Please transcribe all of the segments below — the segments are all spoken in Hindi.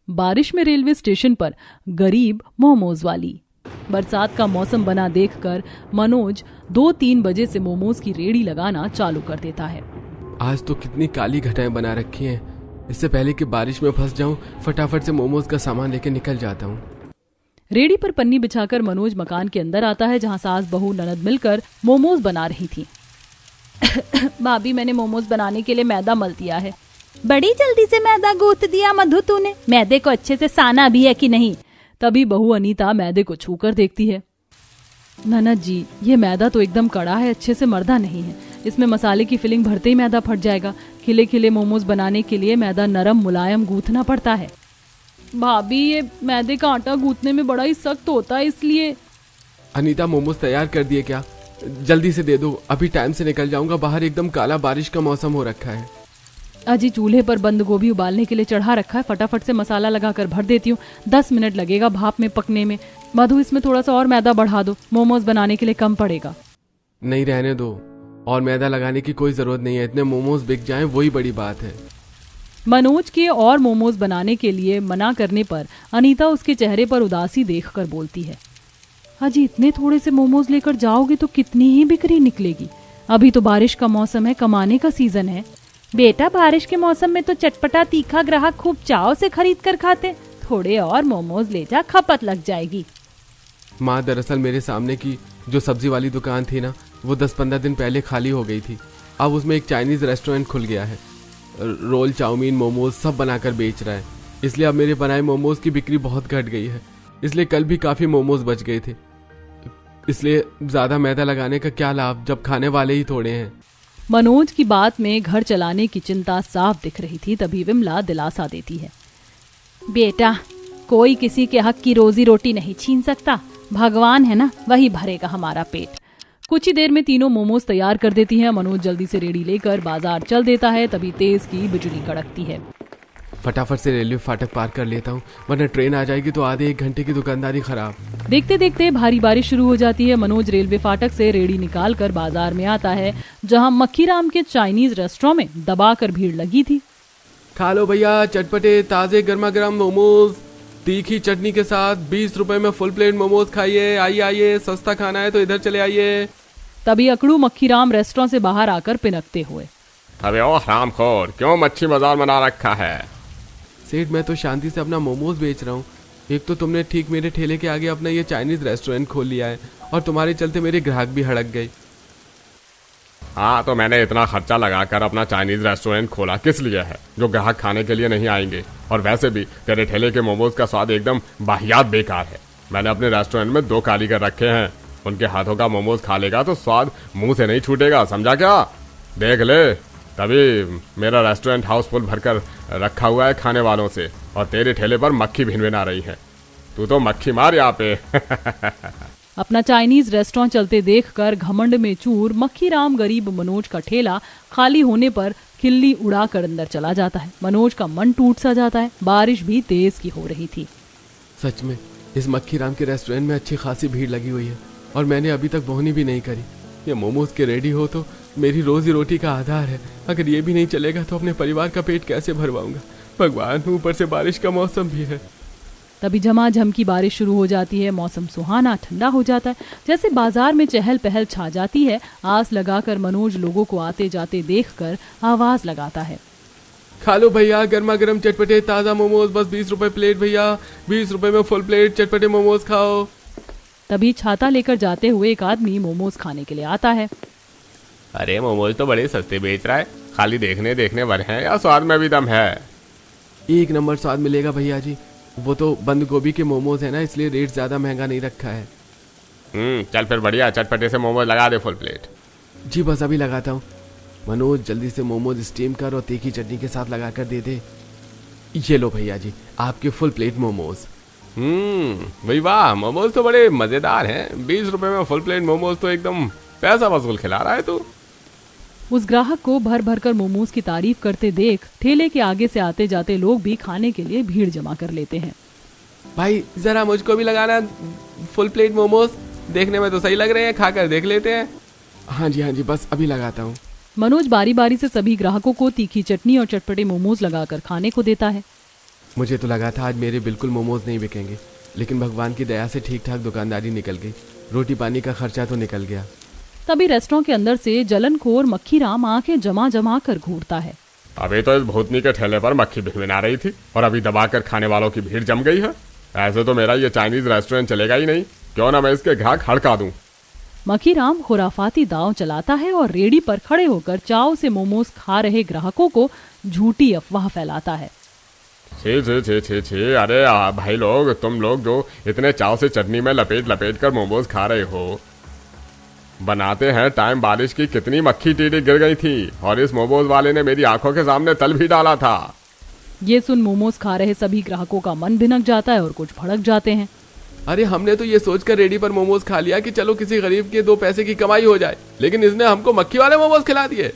बारिश में रेलवे स्टेशन पर गरीब मोमोज वाली। बरसात का मौसम बना देखकर मनोज 2-3 बजे से मोमोज की रेड़ी लगाना चालू कर देता है। आज तो कितनी काली घटाएं बना रखी हैं। इससे पहले कि बारिश में फंस जाऊं, फटाफट से मोमोज का सामान लेके निकल जाता हूं। रेड़ी पर पन्नी बिछाकर मनोज मकान के अंदर आता है, जहां सास बहू ननद मिलकर मोमोज बना रही थी। भाभी, मैंने मोमोज बनाने के लिए मैदा मल दिया है। बड़ी जल्दी से मैदा गूंथ दिया मधु तूने। मैदे को अच्छे से साना भी है कि नहीं? तभी बहू अनीता मैदे को छूकर देखती है। ननद जी, ये मैदा तो एकदम कड़ा है, अच्छे से मर्दा नहीं है। इसमें मसाले की फिलिंग भरते ही मैदा फट जाएगा। खिले खिले मोमोज बनाने के लिए मैदा नरम मुलायम गूंथना पड़ता है। भाभी, ये मैदे का आटा गूंथने में बड़ा ही सख्त होता है, इसलिए। अनीता, मोमोज तैयार कर दिए क्या? जल्दी से दे दो, अभी टाइम से निकल जाऊंगा। बाहर एकदम काला बारिश का मौसम हो रखा है। अजी, चूल्हे पर बंद गोभी उबालने के लिए चढ़ा रखा है, फटाफट से मसाला लगाकर भर देती हूँ। 10 मिनट लगेगा भाप में पकने में। मधु, इसमें थोड़ा सा और मैदा बढ़ा दो, मोमोज बनाने के लिए कम पड़ेगा। नहीं, रहने दो, और मैदा लगाने की कोई जरूरत नहीं है। इतने मोमोज बिक जाएं वही बड़ी बात है। मनोज के और मोमोज बनाने के लिए मना करने पर अनीता उसके चेहरे पर उदासी देखकर बोलती है, अजी, इतने थोड़े से मोमोज लेकर जाओगे तो कितनी ही बिक्री निकलेगी? अभी तो बारिश का मौसम है, कमाने का सीजन है। बेटा, बारिश के मौसम में तो चटपटा तीखा ग्राहक खूब चाव से खरीद कर खाते। थोड़े और मोमोज ले जा, खपत लग जाएगी। माँ, दरअसल मेरे सामने की जो सब्जी वाली दुकान थी ना, वो 10-15 दिन पहले खाली हो गई थी। अब उसमें एक चाइनीज रेस्टोरेंट खुल गया है। रोल, चाउमीन, मोमोज सब बनाकर बेच रहा है। इसलिए अब मेरे बनाए मोमोज की बिक्री बहुत घट गई है। इसलिए कल भी काफी मोमोज बच गए थे। इसलिए ज्यादा मैदा लगाने का क्या लाभ, जब खाने वाले ही थोड़े हैं। मनोज की बात में घर चलाने की चिंता साफ दिख रही थी। तभी विमला दिलासा देती है, बेटा, कोई किसी के हक की रोजी रोटी नहीं छीन सकता। भगवान है ना, वही भरेगा हमारा पेट। कुछ ही देर में तीनों मोमोज तैयार कर देती हैं। मनोज जल्दी से रेडी लेकर बाजार चल देता है। तभी तेज की बिजली कड़कती है। फटाफट से रेलवे फाटक पार कर लेता हूँ, वरना ट्रेन आ जाएगी तो आधे 1 घंटे की दुकानदारी खराब। देखते देखते भारी बारिश शुरू हो जाती है। मनोज रेलवे फाटक से रेडी निकाल कर बाजार में आता है, जहाँ मक्खीराम के चाइनीज रेस्टोरेंट में दबाकर भीड़ लगी थी। खा लो भैया, चटपटे ताजे गर्मा गर्म मोमोज तीखी चटनी के साथ 20 रुपए में फुल प्लेट मोमोज खाइए। आइए आइए, सस्ता खाना है तो इधर चले आइए। तभी अकड़ू मक्खीराम रेस्टोरेंट से बाहर आकर पिनकते हुए, अबे ओ हरामखोर, क्यों मच्छी बाजार बना रखा है? सेठ, मैं तो शांति से अपना मोमोज बेच रहा हूँ। एक तो तुमने ठीक मेरे ठेले के आगे अपना ये चाइनीज रेस्टोरेंट खोल लिया है, और तुम्हारे चलते मेरे ग्राहक भी हड़क गए। हाँ, तो मैंने इतना खर्चा लगाकर अपना चाइनीज रेस्टोरेंट खोला किस लिए है? जो ग्राहक खाने के लिए नहीं आएंगे। और वैसे भी तेरे ठेले के मोमोज का स्वाद एकदम वाहियात बेकार है। मैंने अपने रेस्टोरेंट में 2 कारीगर रखे हैं, उनके हाथों का मोमोज खा लेगा तो स्वाद मुंह से नहीं छूटेगा, समझा क्या? देख ले, तभी मेरा रेस्टोरेंट हाउसफुल भरकर रखा हुआ है खाने वालों से, और तेरे ठेले पर मक्खी भिनभिना रही है। तू तो मक्खी मार यहाँ पे। अपना चाइनीज रेस्टोरेंट चलते देखकर घमंड में चूर मक्खीराम गरीब मनोज का ठेला खाली होने पर खिल्ली उड़ाकर अंदर चला जाता है। मनोज का मन टूट सा जाता है। बारिश भी तेज की हो रही थी। सच में इस मक्खीराम के रेस्टोरेंट में अच्छी खासी भीड़ लगी हुई है, और मैंने अभी तक बोहनी भी नहीं करी। ये मोमोज के रेडी हो तो मेरी रोजी रोटी का आधार है। अगर ये भी नहीं चलेगा तो अपने परिवार का पेट कैसे भरवाऊंगा? भगवान, ऊपर से बारिश का मौसम भी है। तभी झमाझम की बारिश शुरू हो जाती है। मौसम सुहाना ठंडा हो जाता है, जैसे बाजार में चहल पहल छा जाती है। आस लगाकर मनोज लोगों को आते जाते देखकर आवाज लगाता है, खा लो भैया, गर्मा गर्म चटपटे ताज़ा मोमोज, बस 20 रुपए प्लेट भैया। 20 रुपए में फुल प्लेट चटपटे मोमोज खाओ। तभी छाता लेकर जाते हुए एक आदमी मोमोज खाने के लिए आता है। अरे, मोमोज तो बड़े सस्ते बेच रहा है। खाली देखने भर हैं या स्वाद में भी दम है? 1 नंबर स्वाद मिलेगा भैया जी। वो तो बंद गोभी के मोमोज है ना, इसलिए रेट ज्यादा महंगा नहीं रखा है। चल फिर बढ़िया, चटपटे से मोमोज लगा दे फुल प्लेट। जी बस अभी लगाता हूँ। मनोज, जल्दी से मोमोज स्टीम कर और तीखी चटनी के साथ लगा कर दे दे। ये लो भैया जी, आपके फुल प्लेट मोमोज। भाई वाह, मोमोज तो बड़े मजेदार हैं। 20 रुपए में फुल प्लेट मोमोज तो एकदम पैसा वसूल खिला रहा है तू। उस ग्राहक को भर भर कर मोमोज की तारीफ करते देख ठेले के आगे से आते जाते लोग भी खाने के लिए भीड़ जमा कर लेते हैं। भाई, जरा मुझको भी लगाना फुल प्लेट मोमोज। देखने में तो सही लग रहे हैं, खाकर देख लेते हैं। हाँ जी, बस अभी लगाता हूँ। मनोज बारी बारी से सभी ग्राहकों को तीखी चटनी और चटपटे मोमोज लगाकर खाने को देता है। मुझे तो लगा था आज मेरे बिल्कुल मोमोज नहीं बिकेंगे, लेकिन भगवान की दया से ठीक ठाक दुकानदारी निकल गई। रोटी पानी का खर्चा तो निकल गया। तभी रेस्टोरेंट के अंदर से जलनखोर मक्खीराम आंखें जमा जमा कर घूरता है। अभी तो इस भूतनी के ठेले पर मक्खी भिनभिना रही थी और अभी दबाकर खाने वालों की भीड़ जम गई है। ऐसे तो मेरा ये चाइनीज रेस्टोरेंट चलेगा ही नहीं। क्यों ना मैं इसके ग्राहक हड़का दूं। मक्खीराम खुराफाती दांव चलाता है और रेडी पर खड़े होकर चाव से मोमोज खा रहे ग्राहकों को झूठी अफवाह फैलाता है। छे छे छे छे छे, अरे भाई लोग, तुम लोग जो इतने चाव से चटनी में लपेट लपेट कर मोमोज खा रहे हो, बनाते हैं टाइम बारिश की कितनी मक्खी टीडी गिर गई थी और इस मोमोज वाले ने मेरी आंखों के सामने तल भी डाला था। ये सुन मोमोज खा रहे सभी ग्राहकों का मन भिनक जाता है और कुछ भड़क जाते हैं। अरे हमने तो ये सोचकर रेडी पर मोमोज खा लिया कि चलो किसी गरीब के 2 पैसे की कमाई हो जाए, लेकिन इसने हमको मक्खी वाले मोमोज खिला दिए।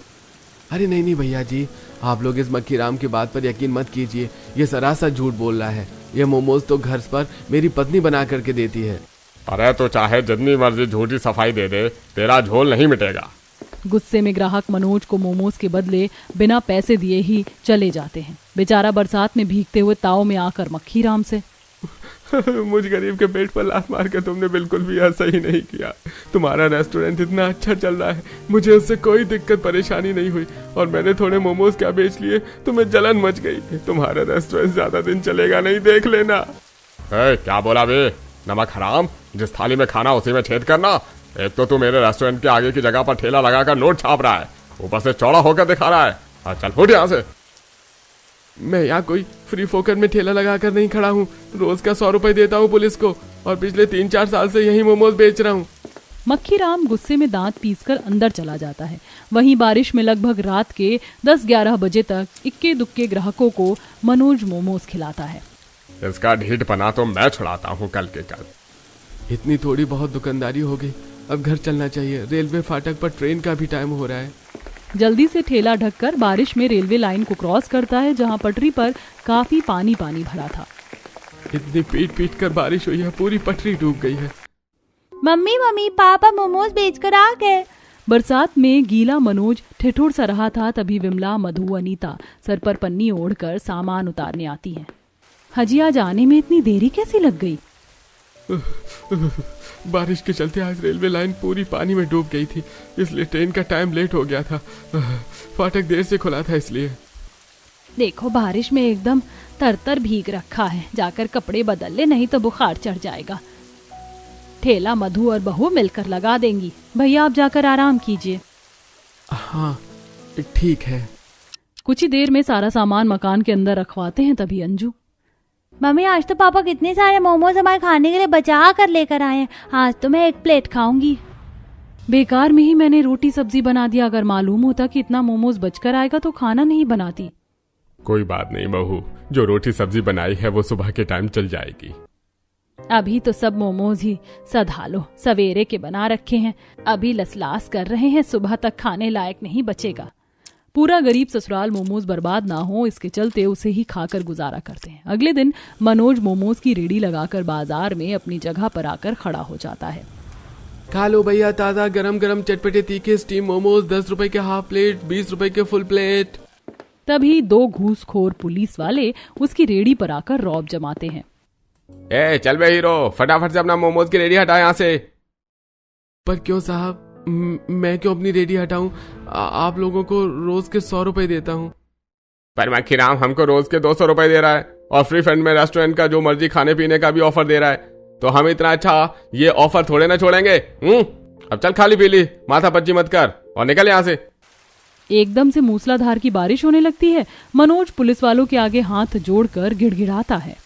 अरे नहीं नहीं भैया जी, आप लोग इस मक्खीराम की बात पर यकीन मत कीजिए। ये सरासर झूठ बोल रहा है। ये मोमोज तो घर पर मेरी पत्नी बना करके देती है। अरे तो चाहे जितनी मर्जी झूठी सफाई दे दे, तेरा झोल नहीं मिटेगा। गुस्से में ग्राहक मनोज को मोमोज के बदले बिना पैसे दिए ही चले जाते हैं। बेचारा बरसात में भीगते हुए ताव में आकर मक्खीराम से मुझ गरीब के पेट पर लात मार के तुमने बिल्कुल भी ऐसा ही नहीं किया। तुम्हारा रेस्टोरेंट इतना अच्छा चल रहा है, मुझे उससे कोई दिक्कत परेशानी नहीं हुई और मैंने थोड़े मोमोज क्या बेच लिए, तुम्हें जलन मच गई। तुम्हारा रेस्टोरेंट ज्यादा दिन चलेगा नहीं, देख लेना। क्या बोला बे नमक हराम, जिस थाली में खाना उसी में छेद करना। एक तो तू मेरे रेस्टोरेंट के आगे की जगह पर ठेला लगाकर नोट छाप रहा है, ऊपर से चौड़ा होकर दिखा रहा है। चल फुट यहाँ से। मैं यहाँ कोई फ्री फोकट में ठेला लगा कर नहीं खड़ा हूँ। रोज का 100 रुपए देता हूँ पुलिस को और पिछले 3-4 साल से यही मोमोज बेच रहा हूँ। मक्खीराम गुस्से में दांत पीसकर अंदर चला जाता है। वहीं बारिश में लगभग रात के 10-11 बजे तक इक्के दुक्के ग्राहकों को मनोज मोमोज खिलाता है। इसका ढीठ पना तो मैं छुड़ाता हूँ कल के कल। इतनी थोड़ी बहुत दुकानदारी हो गई, अब घर चलना चाहिए। रेलवे फाटक पर ट्रेन का भी टाइम हो रहा है। जल्दी से ठेला ढककर बारिश में रेलवे लाइन को क्रॉस करता है, जहां पटरी पर काफी पानी पानी भरा था। इतनी पीट पीट कर बारिश हुई है, पूरी पटरी डूब गई है। मम्मी पापा मोमोज बेचकर आ गए। बरसात में गीला मनोज ठिठुर सा रहा था, तभी विमला, मधु, अनीता सर पर पन्नी ओढ़कर सामान उतारने आती हैं। हजी आज आने में इतनी देरी कैसी लग गई? बारिश के चलते आज रेलवे लाइन पूरी पानी में डूब गई थी, इसलिए ट्रेन का टाइम लेट हो गया था। फाटक देर से खुला था इसलिए। देखो बारिश में एकदम तर भीग रखा है, जाकर कपड़े बदल ले, नहीं तो बुखार चढ़ जाएगा। ठेला मधु और बहू मिलकर लगा देंगी। भैया आप जाकर आराम कीजिए। हाँ ठीक है। कुछ ही देर में सारा सामान मकान के अंदर रखवाते हैं। तभी अंजू, मम्मी आज तो पापा कितने सारे मोमोज हमारे खाने के लिए बचा कर लेकर आए हैं, आज तो मैं 1 प्लेट खाऊंगी। बेकार में ही मैंने रोटी सब्जी बना दिया। अगर मालूम होता कि इतना मोमोज बचकर आएगा तो खाना नहीं बनाती। कोई बात नहीं बहू, जो रोटी सब्जी बनाई है वो सुबह के टाइम चल जाएगी। अभी तो सब मोमोज ही सधा लो, सवेरे के बना रखे हैं, अभी लसलास कर रहे हैं, सुबह तक खाने लायक नहीं बचेगा। पूरा गरीब ससुराल मोमोज बर्बाद ना हो इसके चलते उसे ही खाकर गुजारा करते हैं। अगले दिन मनोज मोमोज की रेडी लगाकर बाजार में अपनी जगह पर आकर खड़ा हो जाता है। खा लो भैया, ताज़ा गरम गरम चटपटे तीखे स्टीम मोमोज, 10 रुपए के हाफ प्लेट, 20 रुपए के फुल प्लेट। तभी 2 घूसखोर पुलिस वाले उसकी रेडी पर आकर रौब जमाते हैं। ए चल बे हीरो, फटाफट से अपना मोमोज की रेडी हटा यहाँ से। पर क्यों साहब, मैं क्यों अपनी रेडी हटाऊं? आप लोगों को रोज के 100 रुपए देता हूं। पर मक्खीराम हमको रोज के 200 रुपए दे रहा है और फ्री फंड में रेस्टोरेंट का जो मर्जी खाने पीने का भी ऑफर दे रहा है, तो हम इतना अच्छा ये ऑफर थोड़े ना छोड़ेंगे। अब चल खाली पीली, माथा पच्ची मत कर और निकल यहाँ से। एकदम से मूसलाधार की बारिश होने लगती है। मनोज पुलिस वालों के आगे हाथ जोड़कर गिड़गिड़ाता है।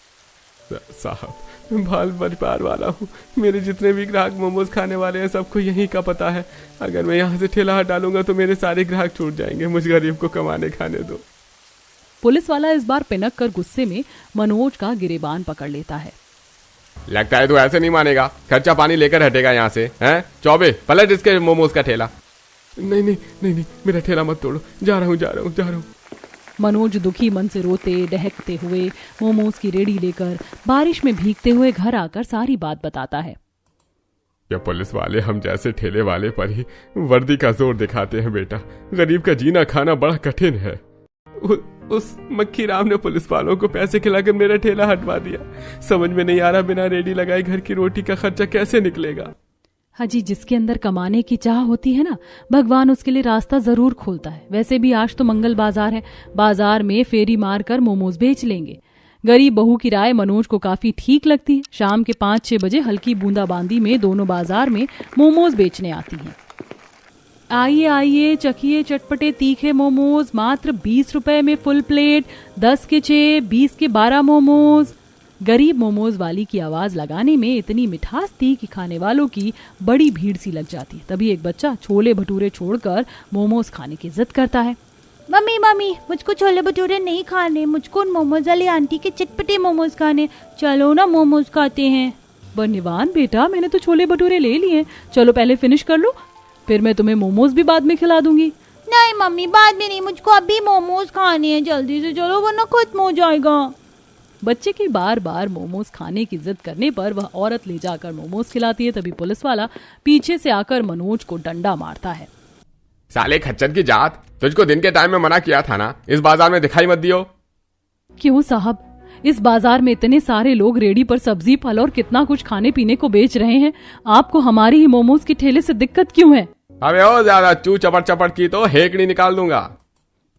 साहब मैं बाल परिवार वाला हूँ, मेरे जितने भी ग्राहक मोमोज खाने वाले हैं सबको यही का पता है। अगर मैं यहाँ से ठेला हटा लूंगा तो मेरे सारे ग्राहक छूट जाएंगे। मुझ गरीब को कमाने खाने दो। पुलिस वाला इस बार पिनक कर गुस्से में मनोज का गिरेबान पकड़ लेता है। लगता है तू ऐसे नहीं मानेगा, खर्चा पानी लेकर हटेगा यहाँ से। हैं चौबे, पलट इसके मोमोज का ठेला। नहीं नहीं नहीं नहीं, मेरा ठेला मत तोड़ो, जा रहा हूँ। मनोज दुखी मन से रोते डहकते हुए मोमोज की रेडी लेकर बारिश में भीगते हुए घर आकर सारी बात बताता है। ये पुलिस वाले हम जैसे ठेले वाले पर ही वर्दी का जोर दिखाते हैं बेटा। गरीब का जीना खाना बड़ा कठिन है। उस मक्खी राम ने पुलिस वालों को पैसे खिलाकर मेरा ठेला हटवा दिया। समझ में नहीं आ रहा बिना रेडी लगाए घर की रोटी का खर्चा कैसे निकलेगा। हाजी, जिसके अंदर कमाने की चाह होती है ना, भगवान उसके लिए रास्ता जरूर खोलता है। वैसे भी आज तो मंगल बाजार है, बाजार में फेरी मारकर मोमोज बेच लेंगे। गरीब बहू की राय मनोज को काफी ठीक लगती है। शाम के 5-6 बजे हल्की बूंदाबांदी में दोनों बाजार में मोमोज बेचने आती हैं। आइए आइए, चखिए चटपटे तीखे मोमोज, मात्र 20 रुपए में फुल प्लेट, 10 के 6, 20 के 12 मोमोज। गरीब मोमोज वाली की आवाज लगाने में इतनी मिठास थी कि खाने वालों की बड़ी भीड़ सी लग जाती। तभी एक बच्चा छोले भटूरे छोड़कर मोमोज खाने की जिद करता है। मम्मी मम्मी, मुझको छोले भटूरे नहीं खाने, मुझको मोमोज वाली आंटी के चटपटे मोमोज खाने, चलो ना मोमोज खाते हैं। बनिवान बेटा, मैंने तो छोले भटूरे ले लिए, चलो पहले फिनिश कर लो, फिर मैं तुम्हें मोमोज भी बाद में खिला दूंगी। नहीं मम्मी, बाद में नहीं, मुझको अभी मोमोज खाने हैं, जल्दी से चलो वरना खत्म हो जाएगा। बच्चे की बार बार मोमोज खाने की जिद करने पर वह औरत ले जाकर मोमोज खिलाती है। तभी पुलिस वाला पीछे से आकर मनोज को डंडा मारता है। साले खच्चर की जात, तुझको दिन के टाइम में मना किया था ना, इस बाजार में दिखाई मत दियो। क्यों साहब, इस बाजार में इतने सारे लोग रेडी पर सब्जी फल और कितना कुछ खाने पीने को बेच रहे हैं, आपको हमारी ही मोमोज के ठेले से दिक्कत क्यों है? अबे ओ ज्यादा चू चपड़ चपड़ की तो हेकड़ी निकाल दूंगा।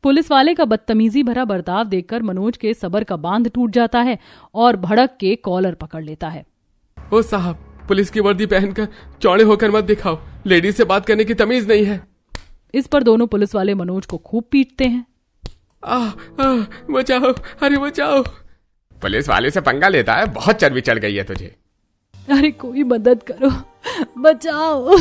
पुलिस वाले का बदतमीजी भरा बर्ताव देखकर मनोज के सबर का बांध टूट जाता है और भड़क के कॉलर पकड़ लेता है। ओ साहब, पुलिस की वर्दी पहनकर चौड़े होकर मत दिखाओ, लेडीज से बात करने की तमीज नहीं है। इस पर दोनों पुलिस वाले मनोज को खूब पीटते हैं। बचाओ, अरे बचाओ। पुलिस वाले से पंगा लेता है, बहुत चर्बी चढ़ गई है तुझे। अरे कोई मदद करो, बचाओ।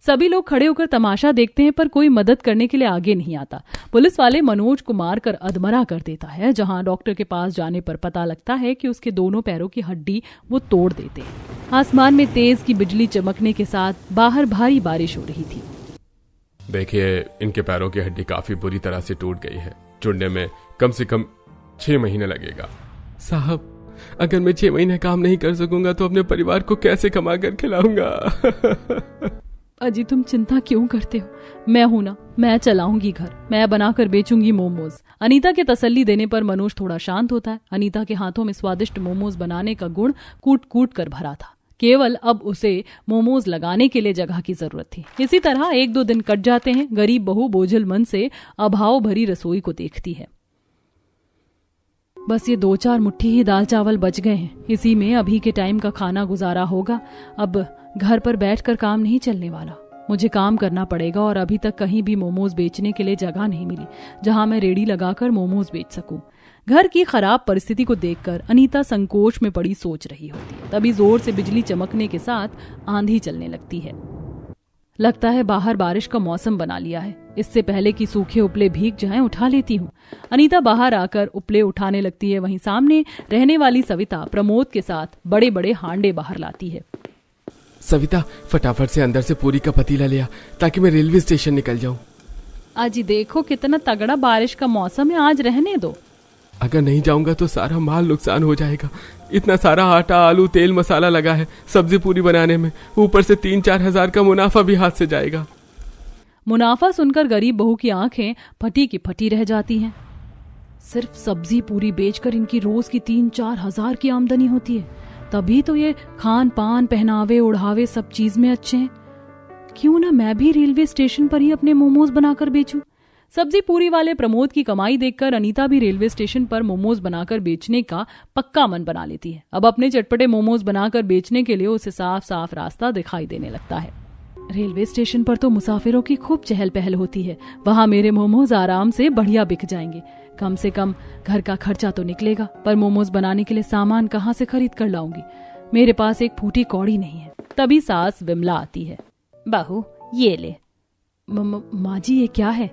सभी लोग खड़े होकर तमाशा देखते हैं पर कोई मदद करने के लिए आगे नहीं आता। पुलिस वाले मनोज को मारकर अधमरा कर देता है। जहां डॉक्टर के पास जाने पर पता लगता है कि उसके दोनों पैरों की हड्डी वो तोड़ देते हैं। आसमान में तेज की बिजली चमकने के साथ बाहर भारी बारिश हो रही थी। देखिए, इनके पैरों की हड्डी काफी बुरी तरह से टूट गई है, जुड़ने में कम से कम 6 महीने लगेगा। साहब, अगर मैं 6 महीने काम नहीं कर सकूंगा तो अपने परिवार को कैसे कमा कर खिलाऊंगा? अजी, तुम चिंता क्यों करते हो? मैं हूं ना, मैं चलाऊंगी घर, मैं बनाकर बेचूंगी मोमोज। अनीता के तसल्ली देने पर मनोज थोड़ा शांत होता है। अनीता के हाथों में स्वादिष्ट मोमोज बनाने का गुण कूट कूट कर भरा था। केवल अब उसे मोमोज लगाने के लिए जगह की जरूरत थी। इसी तरह 1-2 दिन कट जाते हैं। गरीब बहू बोझल मन से अभाव भरी रसोई को देखती है। बस ये 2-4 मुट्ठी ही दाल चावल बच गए हैं, इसी में अभी के टाइम का खाना गुजारा होगा। अब घर पर बैठकर काम नहीं चलने वाला, मुझे काम करना पड़ेगा। और अभी तक कहीं भी मोमोज बेचने के लिए जगह नहीं मिली जहां मैं रेडी लगाकर मोमोज बेच सकूं। घर की खराब परिस्थिति को देखकर अनीता संकोच में पड़ी सोच रही होती है। तभी जोर से बिजली चमकने के साथ आंधी चलने लगती है। लगता है बाहर बारिश का मौसम बना लिया है। इससे पहले कि सूखे उपले भीग जाएं, उठा लेती हूँ। अनीता बाहर आकर उपले उठाने लगती है। वहीं सामने रहने वाली सविता प्रमोद के साथ बड़े बड़े हांडे बाहर लाती है। सविता, फटाफट से अंदर से पूरी का पतीला ले आ ताकि मैं रेलवे स्टेशन निकल जाऊं। आज देखो कितना तगड़ा बारिश का मौसम है, आज रहने दो। अगर नहीं जाऊंगा तो सारा माल नुकसान हो जाएगा। इतना सारा आटा, आलू, तेल, मसाला लगा है सब्जी पूरी बनाने में, ऊपर से 3-4 हजार का मुनाफा भी हाथ से जाएगा। मुनाफा सुनकर गरीब बहू की आंखें फटी की फटी रह जाती हैं। सिर्फ सब्जी पूरी बेचकर इनकी रोज की 3-4 हजार की आमदनी होती है, तभी तो ये खान पान, पहनावे, ओढ़ावे सब चीज में अच्छे हैं। क्यों ना मैं भी रेलवे स्टेशन पर ही अपने मोमोज बनाकर बेचूं। सब्जी पूरी वाले प्रमोद की कमाई देखकर अनीता भी रेलवे स्टेशन पर मोमोज बनाकर बेचने का पक्का मन बना लेती है। अब अपने चटपटे मोमोज बनाकर बेचने के लिए उसे साफ साफ रास्ता दिखाई देने लगता है। रेलवे स्टेशन पर तो मुसाफिरों की खूब चहल पहल होती है, वहां मेरे मोमोज आराम से बढ़िया बिक जाएंगे। कम से कम घर का खर्चा तो निकलेगा। पर मोमोज बनाने के लिए सामान कहाँ से खरीद कर लाऊंगी? मेरे पास एक फूटी कौड़ी नहीं है। तभी सास विमला आती है। बहू ये ले। माँ जी, ये क्या है?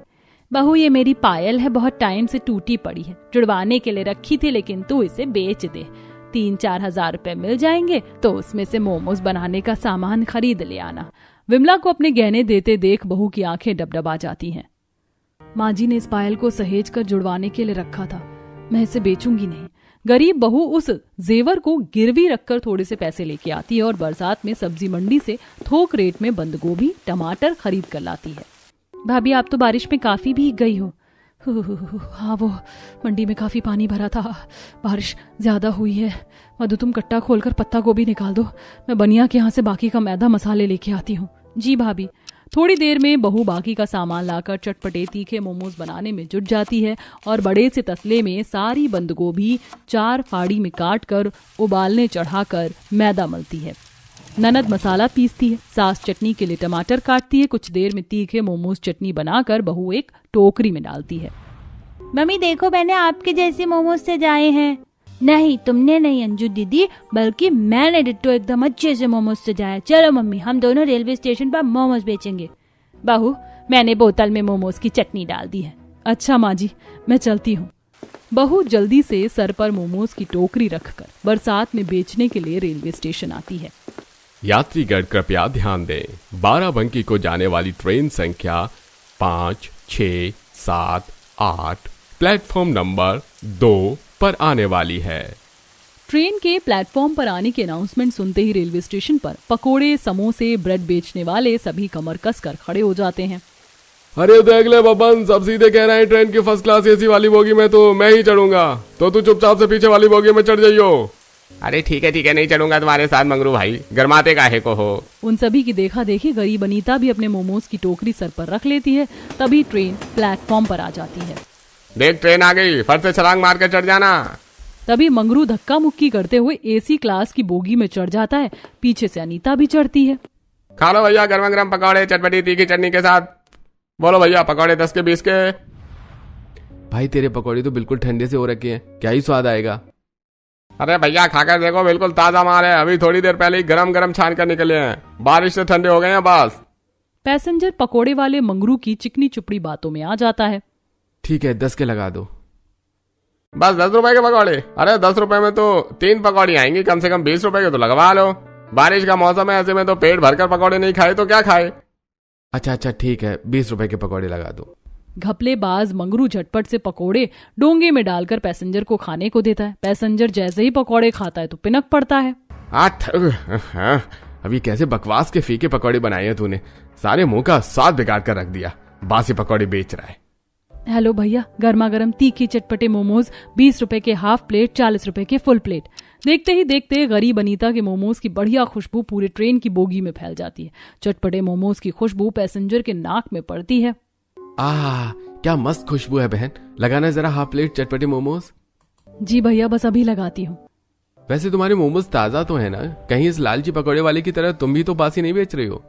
बहू, ये मेरी पायल है, बहुत टाइम से टूटी पड़ी है, जुड़वाने के लिए रखी थी, लेकिन तू इसे बेच दे। 3-4 हजार रुपए मिल जाएंगे तो उसमें से मोमोज बनाने का सामान खरीद ले आना। विमला को अपने गहने देते देख बहू की आंखें डबडबा जाती हैं। माँ जी ने इस पायल को सहेज कर जुड़वाने के लिए रखा था, मैं इसे बेचूंगी नहीं। गरीब बहू उस जेवर को गिरवी रखकर थोड़े से पैसे लेके आती है और बरसात में सब्जी मंडी से थोक रेट में बंद गोभी, टमाटर खरीद कर लाती है। भाभी, आप तो बारिश में काफी भीग गई हो। हाँ, वो मंडी में काफी पानी भरा था, बारिश ज्यादा हुई है। मधु, तुम कट्टा खोलकर पत्ता गोभी निकाल दो, मैं बनिया के यहाँ से बाकी का मैदा मसाले लेके आती हूँ। जी भाभी। थोड़ी देर में बहू बाकी का सामान लाकर चटपटे तीखे मोमोज बनाने में जुट जाती है और बड़े से तसले में सारी बंद गोभी 4 फाड़ी में काट कर उबालने चढ़ाकर मैदा मलती है। ननद मसाला पीसती है, सास चटनी के लिए टमाटर काटती है। कुछ देर में तीखे मोमोज चटनी बनाकर बहू एक टोकरी में डालती है। मम्मी देखो, मैंने आपके जैसे मोमोज सजाए हैं। नहीं, तुमने नहीं अंजू दीदी, बल्कि मैंने डिट्टो एकदम अच्छे से मोमोज सजाया। चलो मम्मी, हम दोनों रेलवे स्टेशन पर मोमोज बेचेंगे। बहू, मैंने बोतल में मोमोज की चटनी डाल दी है। अच्छा माँ जी, मैं चलती हूँ। बहू जल्दी से सर पर मोमोज की टोकरी रखकर बरसात में बेचने के लिए रेलवे स्टेशन आती है। यात्रीगण कृपया ध्यान दें, बाराबंकी को जाने वाली ट्रेन संख्या 5, 6, 7, 8 प्लेटफॉर्म नंबर 2 पर आने वाली है। ट्रेन के प्लेटफॉर्म पर आने की अनाउंसमेंट सुनते ही रेलवे स्टेशन पर पकोड़े, समोसे, ब्रेड बेचने वाले सभी कमर कसकर खड़े हो जाते हैं। अरे देख ले बबन, सब सीधे कह रहे हैं ट्रेन की फर्स्ट क्लास एसी वाली बोगी में तो मैं ही चढ़ूंगा, तो तू चुपचाप से पीछे वाली बोगी में चढ़ जाइयो। अरे ठीक है, नहीं चढ़ूंगा तुम्हारे साथ मंगरू भाई, गरमाते काहे को हो। उन सभी की देखा देखी गरीब अनीता भी अपने मोमोज की टोकरी सर पर रख लेती है। तभी ट्रेन प्लेटफॉर्म पर आ जाती है। देख ट्रेन आ गई, फट से छलांग मार कर चढ़ जाना। तभी मंगरू धक्का मुक्की करते हुए एसी क्लास की बोगी में चढ़ जाता है। पीछे से अनीता भी चढ़ती है। खा लो भैया गर्मा गर्म पकौड़े चटपटी तीखी चटनी के साथ। बोलो भैया, पकौड़े 10 के 20 के। भाई तेरे पकौड़े तो बिल्कुल ठंडे से हो रखे हैं, क्या ही स्वाद आएगा। अरे भैया खाकर देखो, बिल्कुल ताजा माल है, अभी थोड़ी देर पहले ही गरम गरम छान कर निकले हैं, बारिश से ठंडे हो गए हैं बस। पैसेंजर पकोड़े वाले मंगरू की चिकनी चुपड़ी बातों में आ जाता है। ठीक है, 10 के लगा दो। बस 10 रुपए के पकौड़े? अरे 10 रुपए में तो 3 पकौड़ी आएंगी, कम से कम 20 रुपए के तो लगवा लो। बारिश का मौसम है, ऐसे में तो पेट भरकर पकौड़े नहीं खाए तो क्या खाए। अच्छा ठीक है, 20 रुपए के पकौड़े लगा दो। घपलेबाज मंगरू झटपट से पकोड़े डोंगे में डालकर पैसेंजर को खाने को देता है। पैसेंजर जैसे ही पकोड़े खाता है तो पिनक पड़ता है। अभी कैसे बकवास के फीके पकौड़े बनाए हैं तूने, सारे मुंह का स्वाद बिगाड़ कर रख दिया। बासी पकौड़े बेच रहा है। हेलो भैया, गर्मा गर्म तीखी चटपटे मोमोज 20 रुपए के हाफ प्लेट, 40 रुपए के फुल प्लेट। देखते ही देखते गरीब अनीता के मोमोज की बढ़िया खुशबू पूरे ट्रेन की बोगी में फैल जाती है। चटपटे मोमोज की खुशबू पैसेंजर के नाक में पड़ती है। क्या मस्त खुशबू है बहन, लगाना जरा हाफ प्लेट चटपटे मोमोज। जी भैया, बस अभी लगाती हूँ। वैसे तुम्हारे मोमोज ताजा तो है ना, कहीं इस लालची पकौड़े वाले की तरह तुम भी तो बासी नहीं बेच रही हो।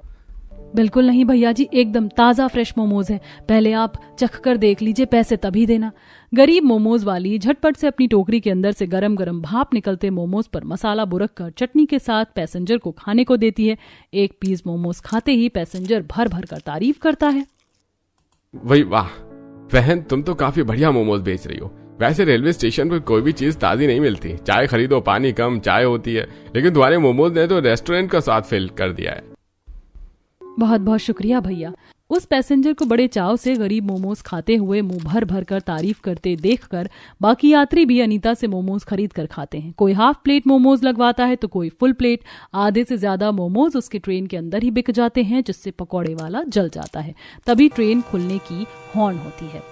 बिल्कुल नहीं भैया जी, एकदम ताजा फ्रेश मोमोज है, पहले आप चख कर देख लीजिए, पैसे तभी देना। गरीब मोमोज वाली झटपट से अपनी टोकरी के अंदर से गरम गरम भाप निकलते मोमोज पर मसाला बुरक कर चटनी के साथ पैसेंजर को खाने को देती है। एक पीस मोमोज खाते ही पैसेंजर भर भर कर तारीफ करता है। वही वाह बहन, तुम तो काफी बढ़िया मोमोज बेच रही हो। वैसे रेलवे स्टेशन पर कोई भी चीज ताजी नहीं मिलती, चाय खरीदो पानी कम चाय होती है, लेकिन तुम्हारे मोमोज ने तो रेस्टोरेंट का स्वाद फिल कर दिया है। बहुत बहुत शुक्रिया भैया। उस पैसेंजर को बड़े चाव से गरीब मोमोज खाते हुए मुंह भर भर कर तारीफ करते देखकर बाकी यात्री भी अनीता से मोमोज खरीद कर खाते हैं। कोई हाफ प्लेट मोमोज लगवाता है तो कोई फुल प्लेट। आधे से ज्यादा मोमोज उसके ट्रेन के अंदर ही बिक जाते हैं, जिससे पकौड़े वाला जल जाता है। तभी ट्रेन खुलने की हॉर्न होती है।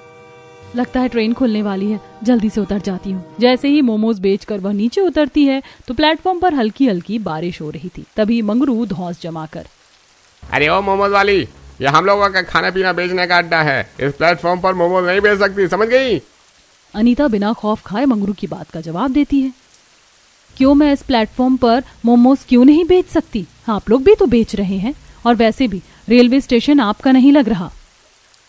लगता है ट्रेन खुलने वाली है, जल्दी से उतर जाती हूँ। जैसे ही मोमोज बेचकर वह नीचे उतरती है तो प्लेटफॉर्म पर हल्की हल्की बारिश हो रही थी। तभी मंगरू धौंस जमाकर, अरे ओ मोमोज वाली, ये हम लोगों का खाना पीना बेचने का अड्डा है, इस प्लेटफॉर्म पर मोमोज नहीं बेच सकती, समझ गई। अनीता बिना खौफ खाए मंगरू की बात का जवाब देती है। क्यों, मैं इस प्लेटफॉर्म पर मोमोज क्यों नहीं बेच सकती? आप लोग भी तो बेच रहे हैं, और वैसे भी रेलवे स्टेशन आपका नहीं लग रहा।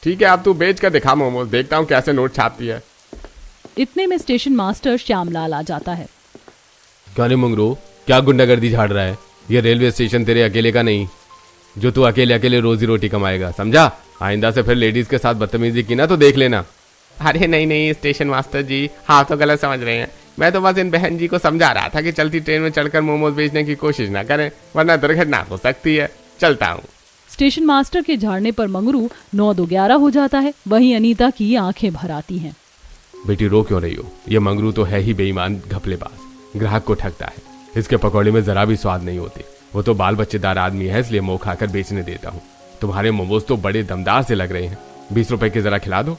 ठीक है, अब तू बेच कर दिखा मोमोज, देखता हूँ कैसे नोट छापती है। इतने में स्टेशन मास्टर श्यामलाल आ जाता है। क्या रे मंगरू, क्या गुंडागर्दी झाड़ रहा है? ये रेलवे स्टेशन तेरे अकेले का नहीं, जो तू अकेले अकेले रोजी रोटी कमाएगा, समझा? आइंदा से फिर लेडीज के साथ बदतमीजी की ना तो देख लेना। अरे नहीं स्टेशन मास्टर जी, हाँ तो गलत समझ रहे हैं, मैं तो बस इन बहन जी को समझा रहा था कि चलती ट्रेन में चढ़कर मोमोज बेचने की कोशिश ना करें, वरना दुर्घटना हो सकती है। चलता हूँ। स्टेशन मास्टर के झाड़ने पर मंगरू 9-2-11 हो जाता है। वहीं अनीता की आंखें भर आती हैं। बेटी रो क्यों रही हो? ये मंगरू तो है ही बेईमान घपलेबाज, ग्राहक को ठगता है। इसके पकौड़े में जरा भी स्वाद नहीं होती। वो तो बाल बच्चेदार आदमी है, इसलिए मुंह खाकर बेचने देता हूँ। तुम्हारे मोमोज तो बड़े दमदार से लग रहे हैं, 20 रुपए के जरा खिला दो।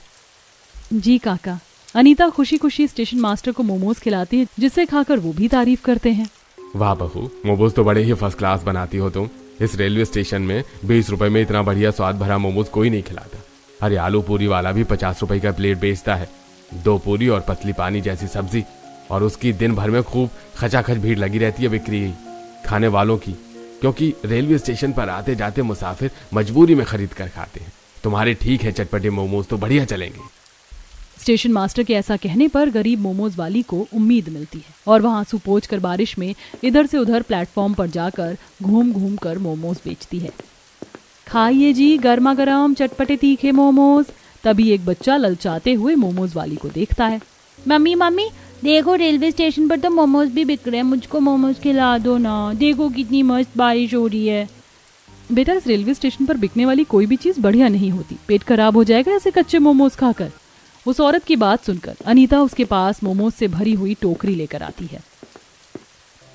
जी काका। अनीता खुशी खुशी स्टेशन मास्टर को मोमोज खिलाती है, जिसे खाकर वो भी तारीफ करते हैं। वाह बहू, मोमोज तो बड़े ही फर्स्ट क्लास बनाती हो तुम। इस रेलवे स्टेशन में 20 रुपए में इतना बढ़िया स्वाद भरा मोमोज कोई नहीं खिलाता। अरे आलू पूरी वाला भी 50 रुपए का प्लेट बेचता है। 2 पूरी और पतली पानी जैसी सब्जी, और उसकी दिन भर में खूब खचाखच भीड़ लगी रहती है बिक्री खाने वालों की, क्योंकि रेलवे स्टेशन पर आते जाते मुसाफिर मजबूरी में खरीद कर खाते हैं। तुम्हारे ठीक है चटपटे मोमोज तो बढ़िया चलेंगे। स्टेशन मास्टर के ऐसा कहने पर गरीब मोमोज वाली को उम्मीद मिलती है और वह आंसू पोंछ कर बारिश में इधर से उधर प्लेटफॉर्म पर जाकर घूम घूम कर मोमोज बेचती है। खाइए जी गर्मा गर्म चटपटे तीखे मोमोज। तभी एक बच्चा ललचाते हुए मोमोज वाली को देखता है। मम्मी मम्मी देखो, रेलवे स्टेशन पर तो मोमोज भी बिक रहे हैं, मुझको मोमोज खिला दो ना। देखो कितनी मस्त बारिश हो रही है। बेटा, इस रेलवे स्टेशन पर बिकने वाली कोई भी चीज बढ़िया नहीं होती, पेट खराब हो जाएगा ऐसे कच्चे मोमोज खाकर। उस औरत की बात सुनकर अनीता उसके पास मोमोज से भरी हुई टोकरी लेकर आती है।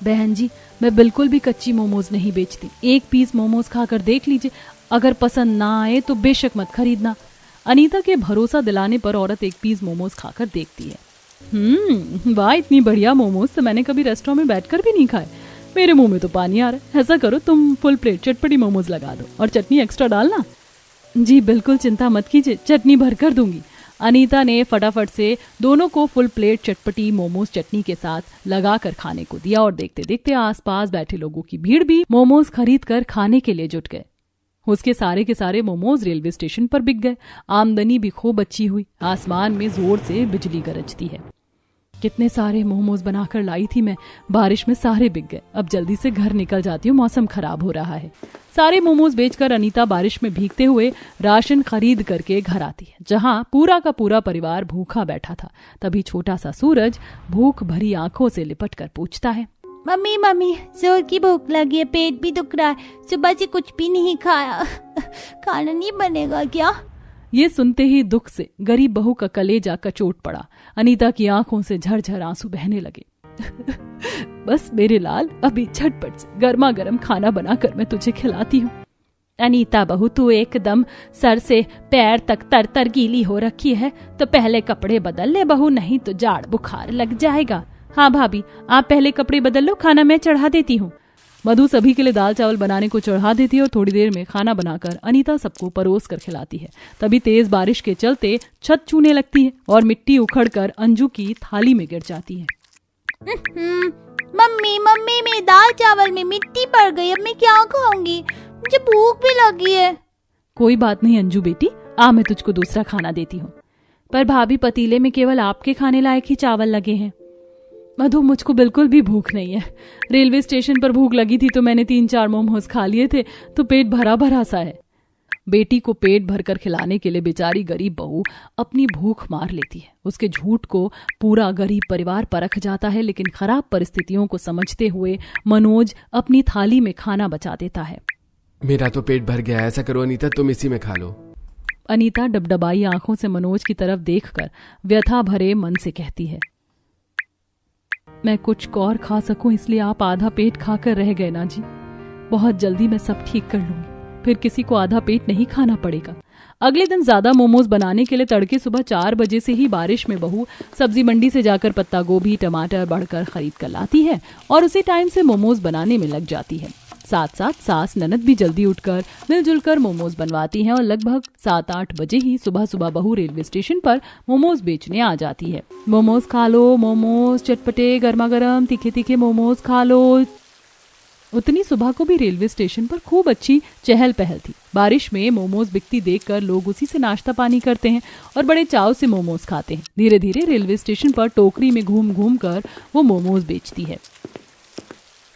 बहन जी, मैं बिल्कुल भी कच्ची मोमोज नहीं बेचती। 1 पीस मोमोज खाकर देख लीजिए, अगर पसंद ना आए तो बेशक मत खरीदना। अनीता के भरोसा दिलाने पर औरत 1 पीस मोमोज खाकर देखती है। वाह, इतनी बढ़िया मोमोज तो मैंने कभी रेस्टोरेंट में बैठकर भी नहीं खाए। मेरे मुंह में तो पानी आ रहा है। ऐसा करो, तुम फुल प्लेट चटपटी मोमोज लगा दो और चटनी एक्स्ट्रा डालना। जी बिल्कुल, चिंता मत कीजिए, चटनी भर कर दूंगी। अनीता ने फटाफट से दोनों को फुल प्लेट चटपटी मोमोज चटनी के साथ लगाकर खाने को दिया और देखते देखते आसपास बैठे लोगों की भीड़ भी मोमोज खरीद कर खाने के लिए जुट गए। उसके सारे के सारे मोमोज रेलवे स्टेशन पर बिक गए। आमदनी भी खूब अच्छी हुई। आसमान में जोर से बिजली गरजती है। कितने सारे मोमोज बनाकर लाई थी मैं, बारिश में सारे बिक गए। अब जल्दी से घर निकल जाती हूँ, मौसम खराब हो रहा है। सारे मोमोज बेचकर अनीता बारिश में भीगते हुए राशन खरीद करके घर आती है, जहाँ पूरा का पूरा परिवार भूखा बैठा था। तभी छोटा सा सूरज भूख भरी आंखों से लिपट कर पूछता है, मम्मी मम्मी जोर की भूख लगी है, पेट भी दुख रहा है, सुबह से कुछ भी नहीं खाया, खाना नहीं बनेगा क्या? ये सुनते ही दुख से गरीब बहू का कलेजा कचोट पड़ा। अनीता की आंखों से झरझर आंसू बहने लगे। बस मेरे लाल, अभी झटपट से गर्मा गर्म खाना बनाकर मैं तुझे खिलाती हूँ। अनीता बहू, तू एकदम सर से पैर तक तर गीली हो रखी है, तो पहले कपड़े बदल ले बहू, नहीं तो जाड़ बुखार लग जाएगा। हाँ भाभी, आप पहले कपड़े बदल लो, खाना मैं चढ़ा देती हूँ। मधु सभी के लिए दाल चावल बनाने को चढ़ा देती है और थोड़ी देर में खाना बनाकर अनीता सबको परोस कर खिलाती है। तभी तेज बारिश के चलते छत छूने लगती है और मिट्टी उखड़कर अंजू की थाली में गिर जाती है। मम्मी मम्मी, मेरे दाल चावल में मिट्टी पड़ गई, अब मैं क्या खाऊंगी? मुझे भूख भी लगी है। कोई बात नहीं अंजू बेटी, आ मैं तुझको दूसरा खाना देती हूँ। पर भाभी, पतीले में केवल आपके खाने लायक ही चावल लगे हैं। मधु, मुझको बिल्कुल भी भूख नहीं है। रेलवे स्टेशन पर भूख लगी थी तो मैंने 3-4 मोमोज खा लिए थे, तो पेट भरा भरा सा है। बेटी को पेट भरकर खिलाने के लिए बेचारी गरीब बहू अपनी भूख मार लेती है। उसके झूठ को पूरा गरीब परिवार परख जाता है, लेकिन खराब परिस्थितियों को समझते हुए मनोज अपनी थाली में खाना बचा देता है। मेरा तो पेट भर गया है, ऐसा करो अनीता, तुम इसी में खा लो। अनीता डबडबाई आंखों से मनोज की तरफ देखकर व्यथा भरे मन से कहती है, मैं कुछ और खा सकूं इसलिए आप आधा पेट खाकर रह गए ना जी। बहुत जल्दी मैं सब ठीक कर लूंगी, फिर किसी को आधा पेट नहीं खाना पड़ेगा। अगले दिन ज्यादा मोमोज बनाने के लिए तड़के सुबह 4 बजे से ही बारिश में बहू सब्जी मंडी से जाकर पत्ता गोभी टमाटर बढ़कर खरीद कर लाती है और उसी टाइम से मोमोज बनाने में लग जाती है। साथ साथ सास ननद भी जल्दी उठकर मिलजुल कर मोमोज बनवाती हैं और लगभग 7-8 बजे ही सुबह सुबह बहू रेलवे स्टेशन पर मोमोज बेचने आ जाती है। मोमोज खा लो, मोमोज चटपटे गर्मा गर्म तीखे तीखे मोमोज खा लो। उतनी सुबह को भी रेलवे स्टेशन पर खूब अच्छी चहल पहल थी। बारिश में मोमोज बिकती देखकर लोग उसी से नाश्ता पानी करते हैं और बड़े चाव से मोमोज खाते हैं। धीरे धीरे रेलवे स्टेशन पर टोकरी में घूम घूम कर वो मोमोज बेचती है।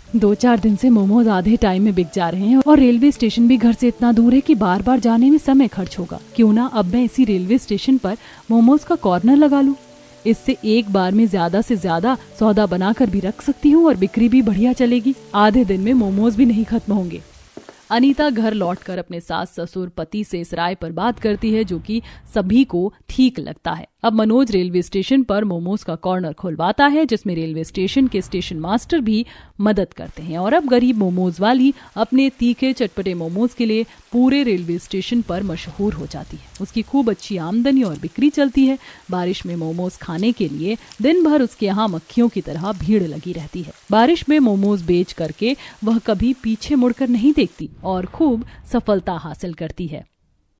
2-4 दिन से मोमोज आधे टाइम में बिक जा रहे हैं और रेलवे स्टेशन भी घर से इतना दूर है कि बार बार जाने में समय खर्च होगा। क्यों ना अब मैं इसी रेलवे स्टेशन पर मोमोज का कॉर्नर लगा लूं। इससे एक बार में ज्यादा से ज्यादा सौदा बनाकर भी रख सकती हूँ और बिक्री भी बढ़िया चलेगी। आधे दिन में मोमोज भी नहीं खत्म होंगे। अनीता घर लौटकर अपने सास ससुर पति से इस राय पर बात करती है, जो कि सभी को ठीक लगता है। अब मनोज रेलवे स्टेशन पर मोमोज का कॉर्नर खुलवाता है, जिसमें रेलवे स्टेशन के स्टेशन मास्टर भी मदद करते हैं। और अब गरीब मोमोज वाली अपने तीखे चटपटे मोमोज के लिए पूरे रेलवे स्टेशन पर मशहूर हो जाती है। उसकी खूब अच्छी आमदनी और बिक्री चलती है। बारिश में मोमोज खाने के लिए दिन भर उसके यहाँ मक्खियों की तरह भीड़ लगी रहती है। बारिश में मोमोज बेच करके वह कभी पीछे मुड़कर नहीं देखती और खूब सफलता हासिल करती है।